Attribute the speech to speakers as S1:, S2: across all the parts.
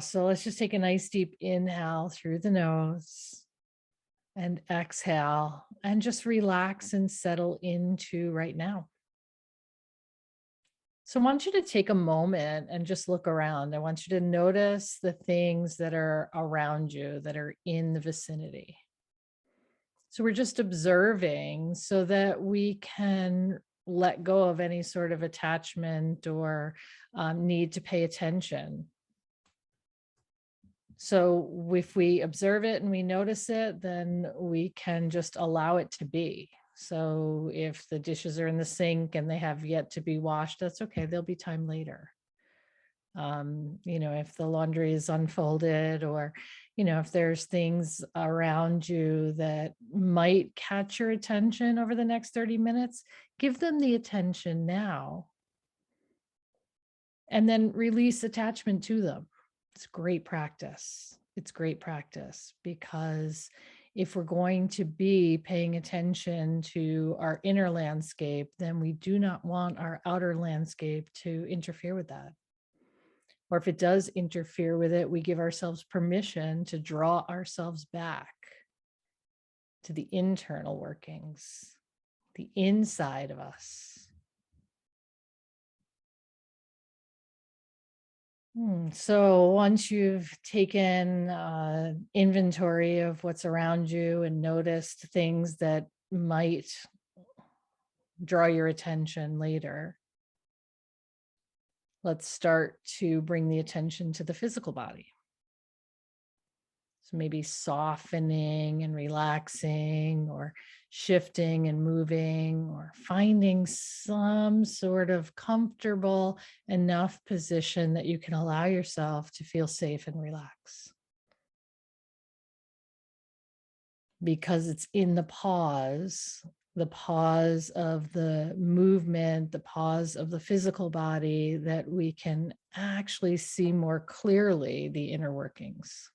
S1: So let's just take a nice deep inhale through the nose and exhale and just relax and settle into right now. So I want you to take a moment and just look around. I want you to notice the things that are around you that are in the vicinity. So we're just observing so that we can let go of any sort of attachment or need to pay attention. So if we observe it and we notice it, then we can just allow it to be. So if the dishes are in the sink and they have yet to be washed, that's okay. There'll be time later. If the laundry is unfolded or, if there's things around you that might catch your attention over the next 30 minutes, give them the attention now and then release attachment to them. It's great practice. It's great practice because if we're going to be paying attention to our inner landscape, then we do not want our outer landscape to interfere with that. Or if it does interfere with it, we give ourselves permission to draw ourselves back to the internal workings, the inside of us. So once you've taken inventory of what's around you and noticed things that might draw your attention later, let's start to bring the attention to the physical body. So maybe softening and relaxing or shifting and moving or finding some sort of comfortable enough position that you can allow yourself to feel safe and relax. Because it's in the pause of the movement, the pause of the physical body, that we can actually see more clearly the inner workings.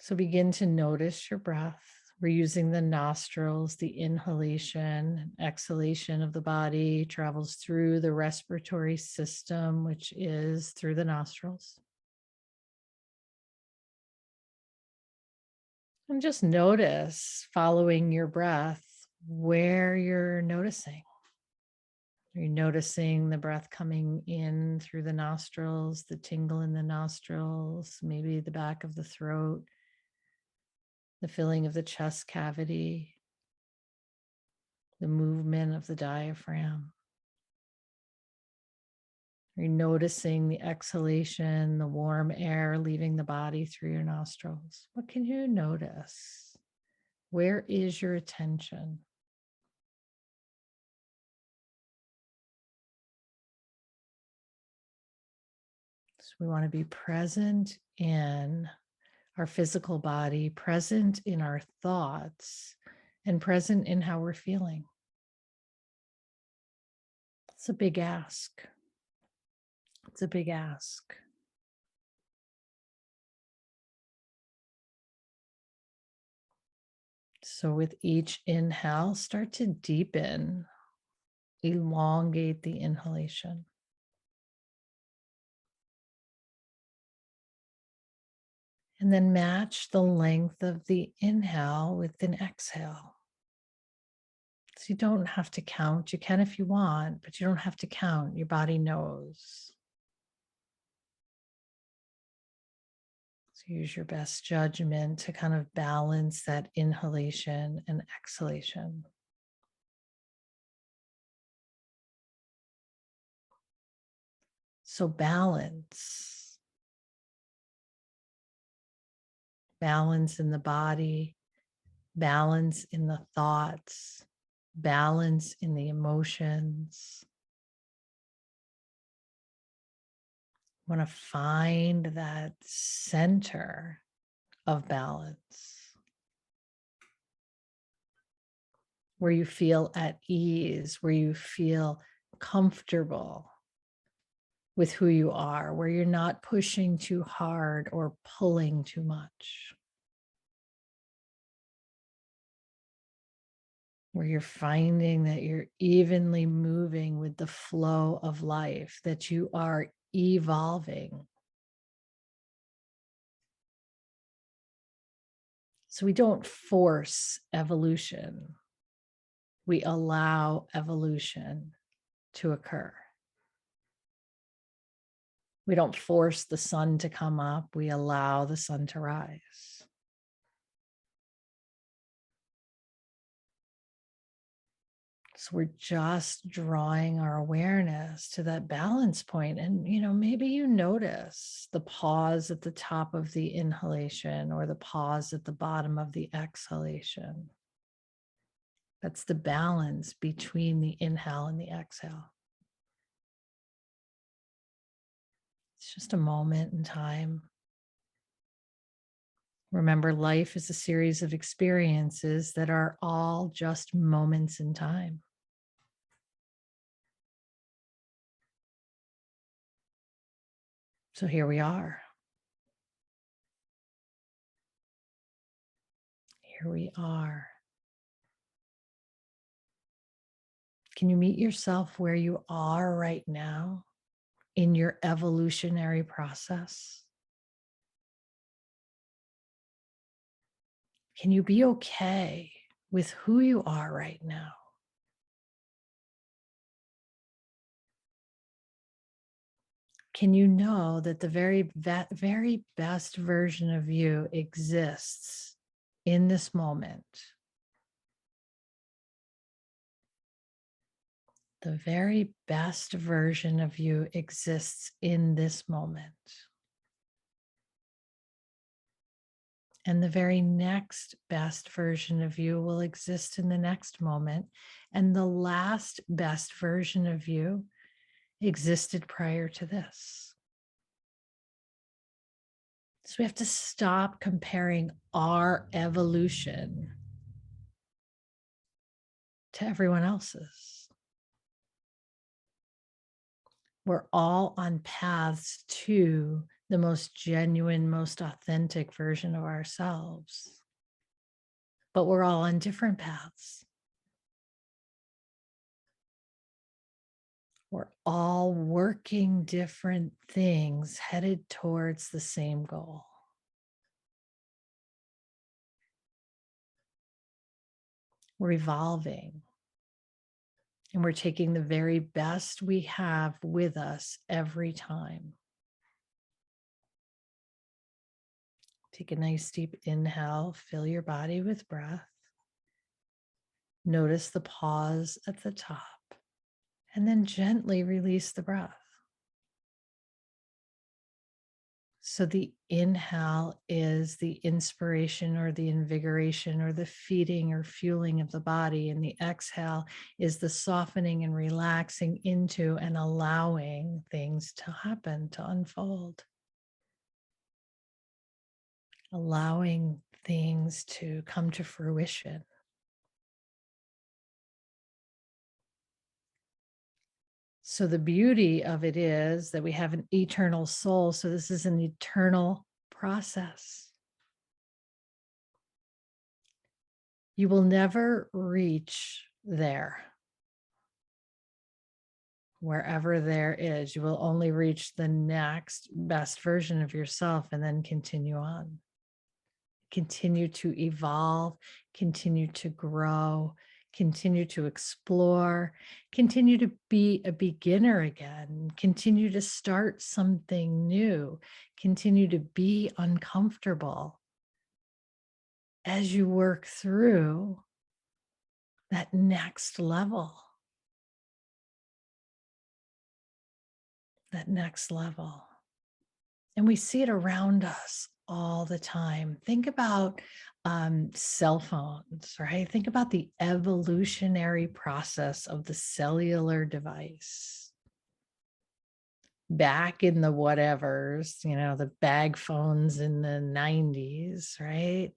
S1: So begin to notice your breath. We're using the nostrils, the inhalation, exhalation of the body travels through the respiratory system, which is through the nostrils. And just notice, following your breath, where you're noticing. You're noticing the breath coming in through the nostrils, the tingle in the nostrils, maybe the back of the throat, the filling of the chest cavity, the movement of the diaphragm. You're noticing the exhalation, the warm air leaving the body through your nostrils. What can you notice? Where is your attention? So we want to be present in our physical body, present in our thoughts, and present in how we're feeling. It's a big ask. It's a big ask. So with each inhale, start to deepen, elongate the inhalation. And then match the length of the inhale with an exhale. So you don't have to count. You can if you want, but you don't have to count. Your body knows. So use your best judgment to kind of balance that inhalation and exhalation. So balance in the body, balance in the thoughts, balance in the emotions. Want to find that center of balance where you feel at ease, where you feel comfortable with who you are, where you're not pushing too hard or pulling too much. where you're finding that you're evenly moving with the flow of life, that you are evolving. So we don't force evolution, we allow evolution to occur. We don't force the sun to come up, we allow the sun to rise. So we're just drawing our awareness to that balance point. And, maybe you notice the pause at the top of the inhalation or the pause at the bottom of the exhalation. That's the balance between the inhale and the exhale. It's just a moment in time. Remember, life is a series of experiences that are all just moments in time. So here we are. Here we are. Can you meet yourself where you are right now in your evolutionary process? Can you be okay with who you are right now? Can you know that the very best version of you exists in this moment? The very best version of you exists in this moment. And the very next best version of you will exist in the next moment. And the last best version of you existed prior to this. So we have to stop comparing our evolution to everyone else's. We're all on paths to the most genuine, most authentic version of ourselves, but we're all on different paths. We're all working different things headed towards the same goal. We're evolving, and we're taking the very best we have with us every time. Take a nice deep inhale, fill your body with breath. Notice the pause at the top, and then gently release the breath. So the inhale is the inspiration or the invigoration or the feeding or fueling of the body. And the exhale is the softening and relaxing into and allowing things to happen, to unfold. Allowing things to come to fruition. So the beauty of it is that we have an eternal soul. So this is an eternal process. You will never reach there. Wherever there is, you will only reach the next best version of yourself and then continue on. Continue to evolve, continue to grow, continue to explore, continue to be a beginner again, continue to start something new, continue to be uncomfortable as you work through that next level. That next level. And we see it around us all the time. Think about cell phones, right? Think about the evolutionary process of the cellular device. Back in the whatevers, the bag phones in the 90s, right?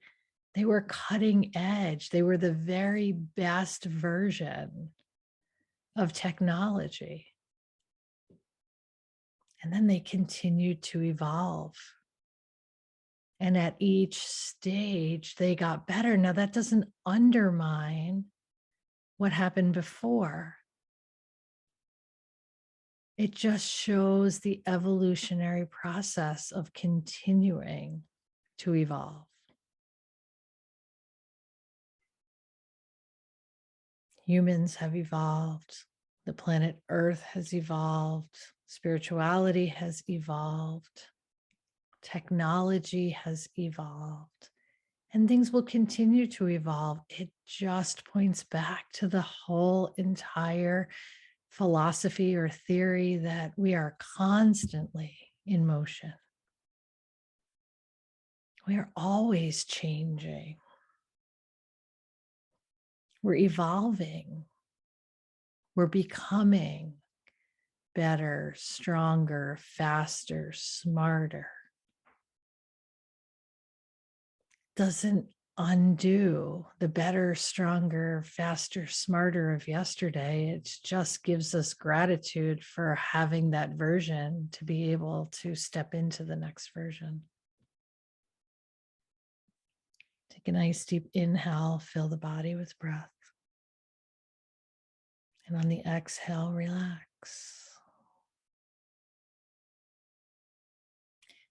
S1: They were cutting edge. They were the very best version of technology. And then they continued to evolve. And at each stage, they got better. Now, that doesn't undermine what happened before. It just shows the evolutionary process of continuing to evolve. Humans have evolved. The planet Earth has evolved. Spirituality has evolved. Technology has evolved. And things will continue to evolve. It just points back to the whole entire philosophy or theory that we are constantly in motion. We are always changing. We're evolving. We're becoming better, stronger, faster, smarter. Doesn't undo the better, stronger, faster, smarter of yesterday. It just gives us gratitude for having that version to be able to step into the next version. Take a nice deep inhale, fill the body with breath. And on the exhale, relax.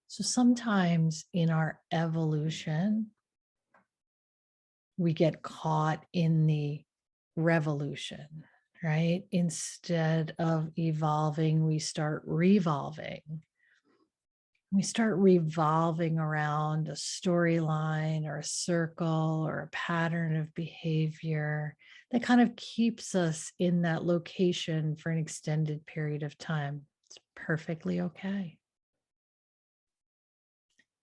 S1: So sometimes in our evolution, we get caught in the revolution, right? Instead of evolving, we start revolving. We start revolving around a storyline or a circle or a pattern of behavior that kind of keeps us in that location for an extended period of time. It's perfectly okay.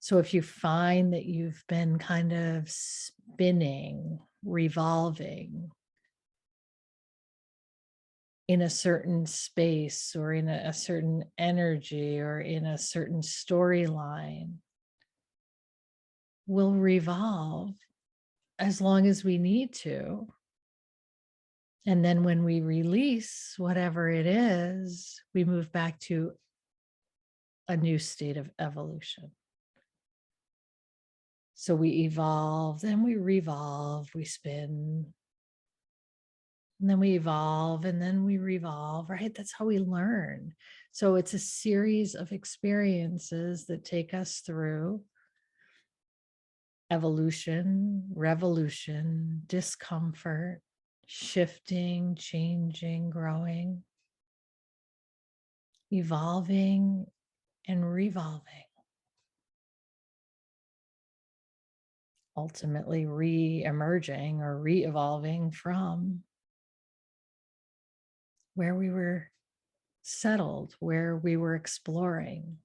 S1: So if you find that you've been kind of spinning, revolving in a certain space or in a certain energy or in a certain storyline, we'll revolve as long as we need to. And then when we release whatever it is, we move back to a new state of evolution. So we evolve, then we revolve, we spin, and then we evolve, and then we revolve, right? That's how we learn. So it's a series of experiences that take us through evolution, revolution, discomfort, shifting, changing, growing, evolving, and revolving. Ultimately re-emerging or re-evolving from where we were settled, where we were exploring.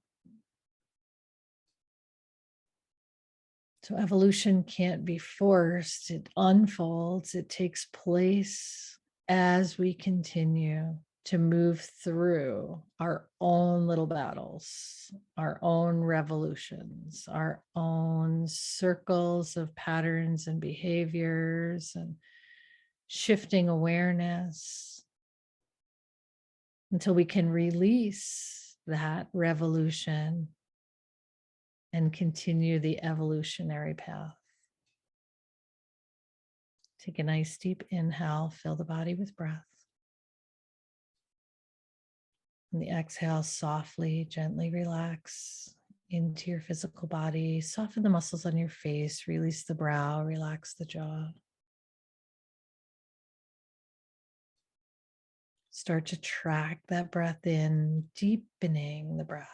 S1: So evolution can't be forced, it unfolds, it takes place as we continue to move through our own little battles, our own revolutions, our own circles of patterns and behaviors and shifting awareness until we can release that revolution and continue the evolutionary path. Take a nice deep inhale, fill the body with breath. And the exhale, softly, gently relax into your physical body. Soften the muscles on your face, release the brow, relax the jaw. Start to track that breath in, deepening the breath.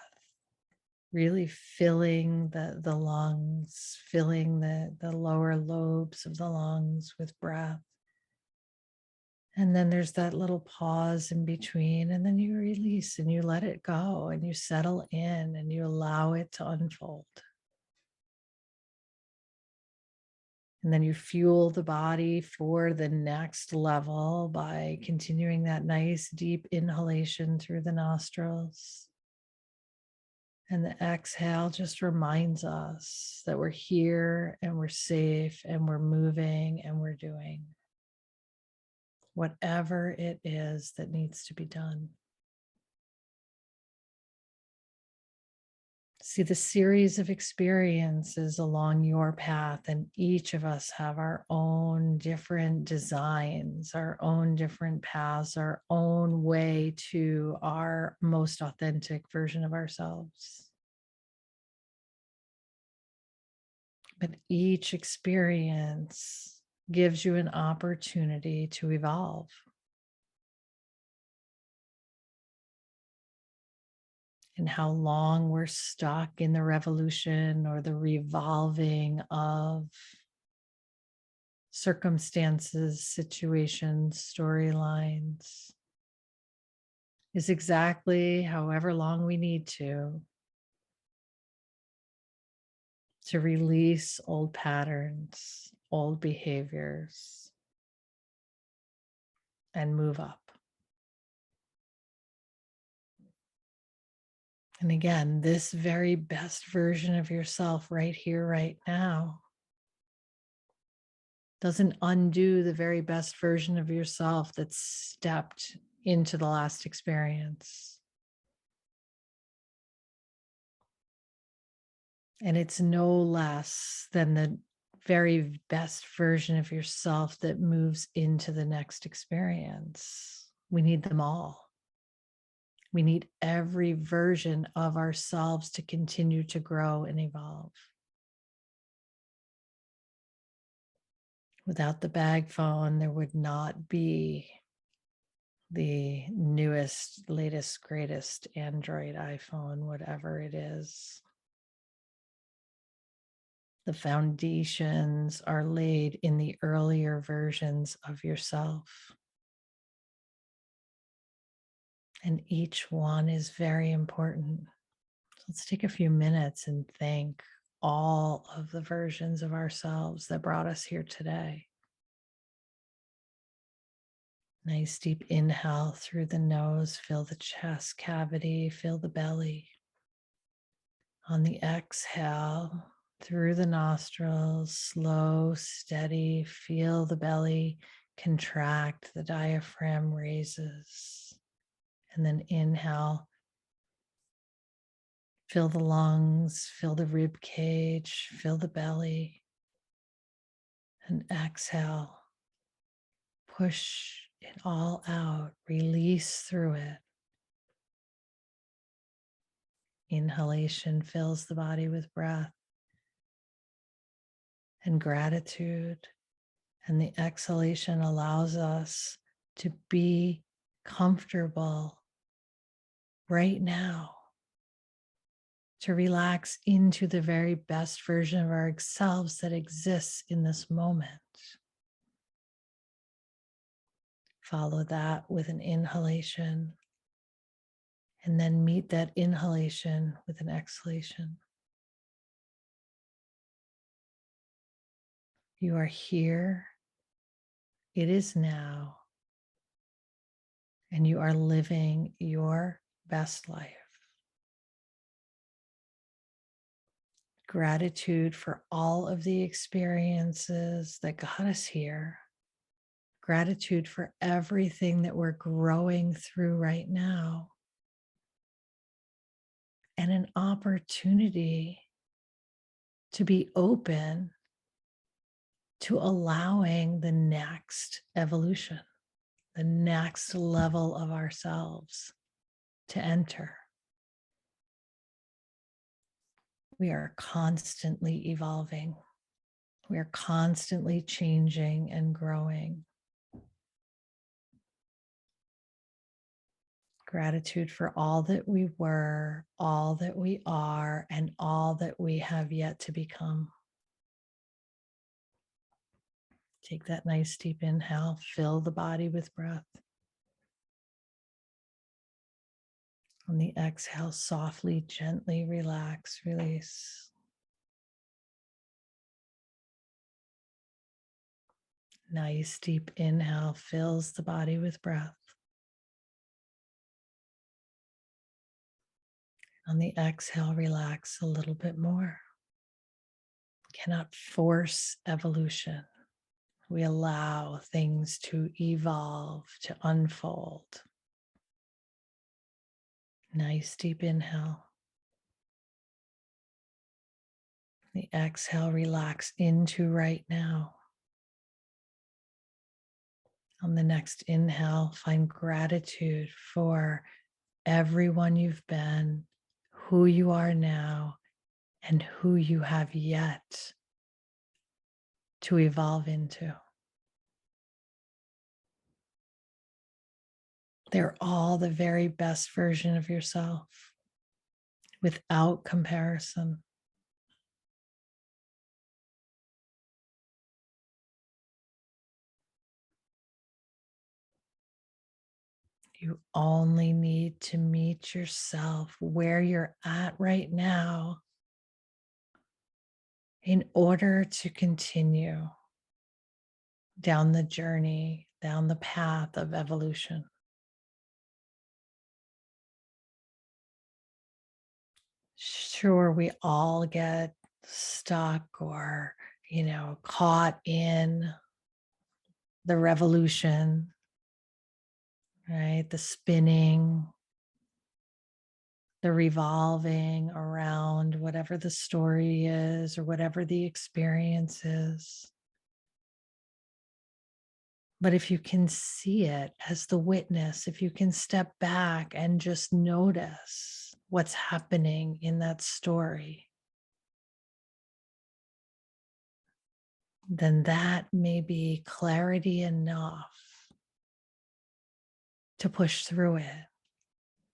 S1: Really filling the lungs, filling the lower lobes of the lungs with breath. And then there's that little pause in between, and then you release and you let it go and you settle in and you allow it to unfold. And then you fuel the body for the next level by continuing that nice deep inhalation through the nostrils. And the exhale just reminds us that we're here and we're safe and we're moving and we're doing whatever it is that needs to be done. See the series of experiences along your path, and each of us have our own different designs, our own different paths, our own way to our most authentic version of ourselves. But each experience gives you an opportunity to evolve. And how long we're stuck in the revolution or the revolving of circumstances, situations, storylines is exactly however long we need to release old patterns, old behaviors, and move up. And again, this very best version of yourself right here, right now, doesn't undo the very best version of yourself that stepped into the last experience. And it's no less than the very best version of yourself that moves into the next experience. We need them all. We need every version of ourselves to continue to grow and evolve. Without the bag phone, there would not be the newest, latest, greatest Android, iPhone, whatever it is. The foundations are laid in the earlier versions of yourself. And each one is very important. So let's take a few minutes and thank all of the versions of ourselves that brought us here today. Nice deep inhale through the nose, fill the chest cavity, fill the belly. On the exhale, through the nostrils, slow, steady, feel the belly contract, the diaphragm raises. And then inhale, fill the lungs, fill the rib cage, fill the belly. And exhale, push it all out, release through it. Inhalation fills the body with breath and gratitude. And the exhalation allows us to be comfortable right now, to relax into the very best version of ourselves that exists in this moment. Follow that with an inhalation, and then meet that inhalation with an exhalation. You are here. It is now. And you are living your best life. Gratitude for all of the experiences that got us here. Gratitude for everything that we're growing through right now. And an opportunity to be open to allowing the next evolution, the next level of ourselves to enter. We are constantly evolving. We are constantly changing and growing. Gratitude for all that we were, all that we are, and all that we have yet to become. Take that nice deep inhale, fill the body with breath. On the exhale, softly, gently relax, release. Nice deep inhale fills the body with breath. On the exhale, relax a little bit more. Cannot force evolution. We allow things to evolve, to unfold. Nice deep inhale. The exhale, relax into right now. On the next inhale, find gratitude for everyone you've been, who you are now, and who you have yet to evolve into. They're all the very best version of yourself without comparison. You only need to meet yourself where you're at right now in order to continue down the journey, down the path of evolution. Sure, we all get stuck or, caught in the revolution, right? The spinning, the revolving around whatever the story is or whatever the experience is. But if you can see it as the witness, if you can step back and just notice what's happening in that story, then that may be clarity enough to push through it,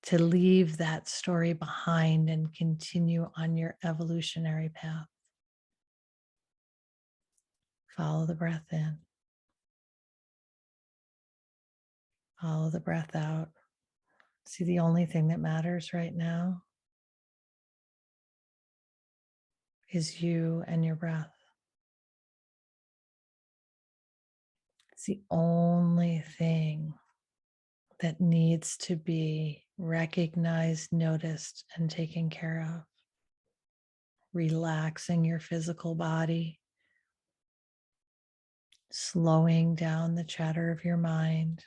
S1: to leave that story behind and continue on your evolutionary path. Follow the breath in. Follow the breath out. See, the only thing that matters right now is you and your breath. It's the only thing that needs to be recognized, noticed, and taken care of. Relaxing your physical body, slowing down the chatter of your mind,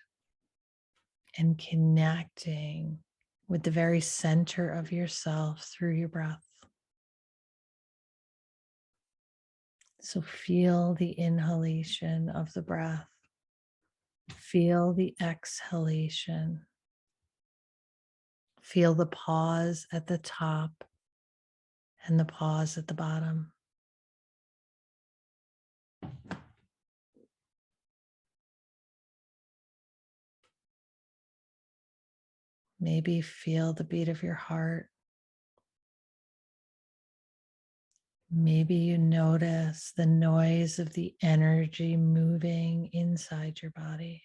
S1: and connecting with the very center of yourself through your breath. So feel the inhalation of the breath. Feel the exhalation. Feel the pause at the top and the pause at the bottom. Maybe feel the beat of your heart. Maybe you notice the noise of the energy moving inside your body.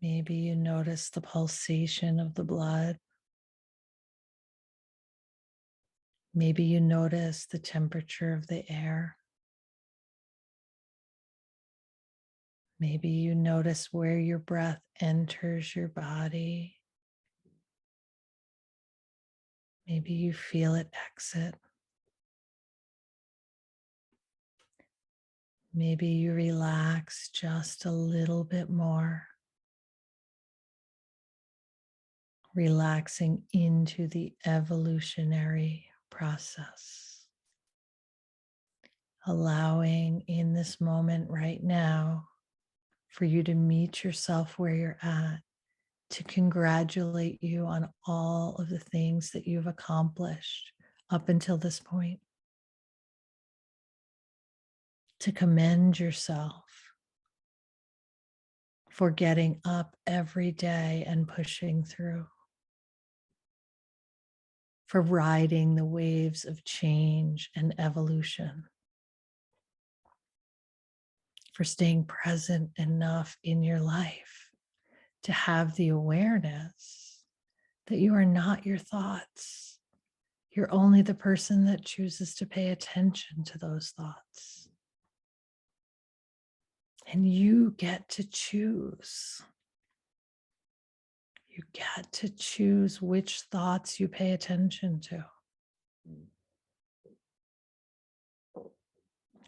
S1: Maybe you notice the pulsation of the blood. Maybe you notice the temperature of the air. Maybe you notice where your breath enters your body. Maybe you feel it exit. Maybe you relax just a little bit more, relaxing into the evolutionary process. Allowing in this moment right now for you to meet yourself where you're at, to congratulate you on all of the things that you've accomplished up until this point, to commend yourself for getting up every day and pushing through, for riding the waves of change and evolution, for staying present enough in your life to have the awareness that you are not your thoughts. You're only the person that chooses to pay attention to those thoughts. And you get to choose. You get to choose which thoughts you pay attention to.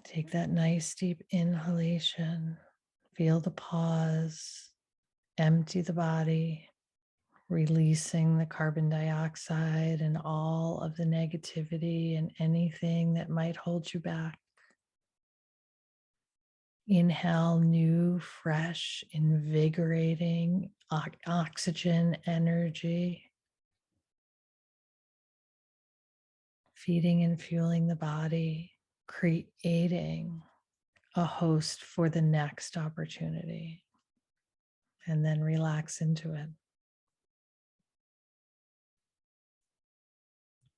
S1: Take that nice deep inhalation. Feel the pause. Empty the body. releasing the carbon dioxide and all of the negativity and anything that might hold you back. Inhale new, fresh, invigorating oxygen energy, feeding and fueling the body, creating a host for the next opportunity, and then relax into it.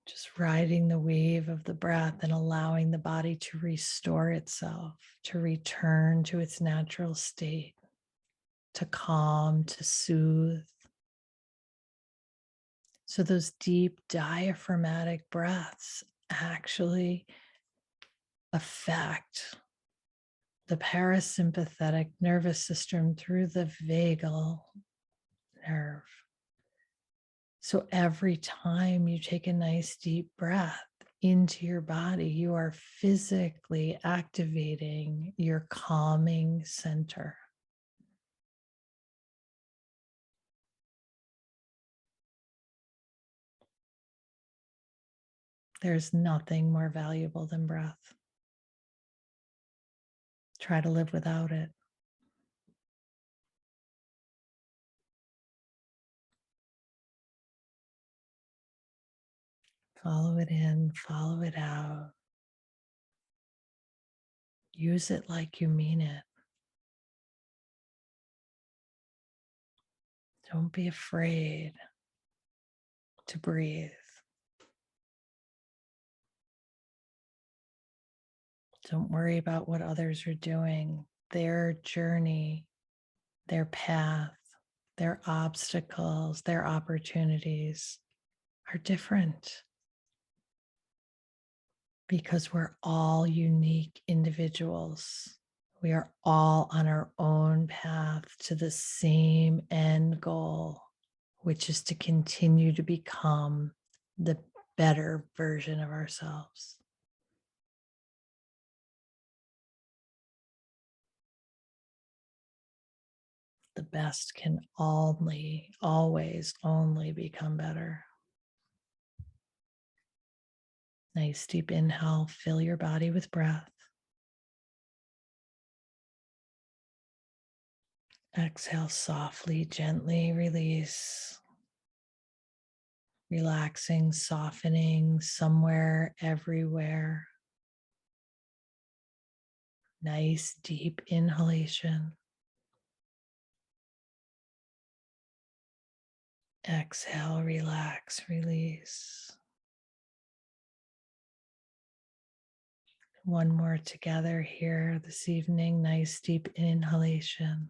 S1: Just riding the wave of the breath and allowing the body to restore itself, to return to its natural state, to calm, to soothe. So those deep diaphragmatic breaths actually affect the parasympathetic nervous system through the vagal nerve. So every time you take a nice deep breath into your body, you are physically activating your calming center. There's nothing more valuable than breath. Try to live without it. Follow it in, follow it out. Use it like you mean it. Don't be afraid to breathe. Don't worry about what others are doing. Their journey, their path, their obstacles, their opportunities are different because we're all unique individuals. We are all on our own path to the same end goal, which is to continue to become the better version of ourselves. The best can always only become better. Nice deep inhale, fill your body with breath. Exhale softly, gently release. Relaxing, softening somewhere, everywhere. Nice deep inhalation. Exhale, relax, release. One more together here this evening. Nice deep inhalation.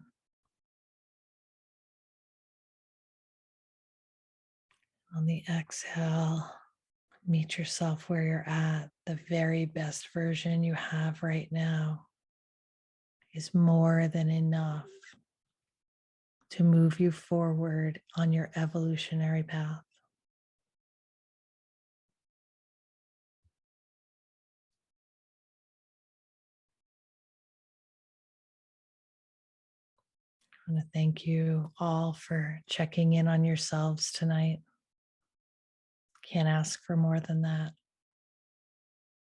S1: On the exhale, meet yourself where you're at. The very best version you have right now is more than enough to move you forward on your evolutionary path. I want to thank you all for checking in on yourselves tonight. Can't ask for more than that.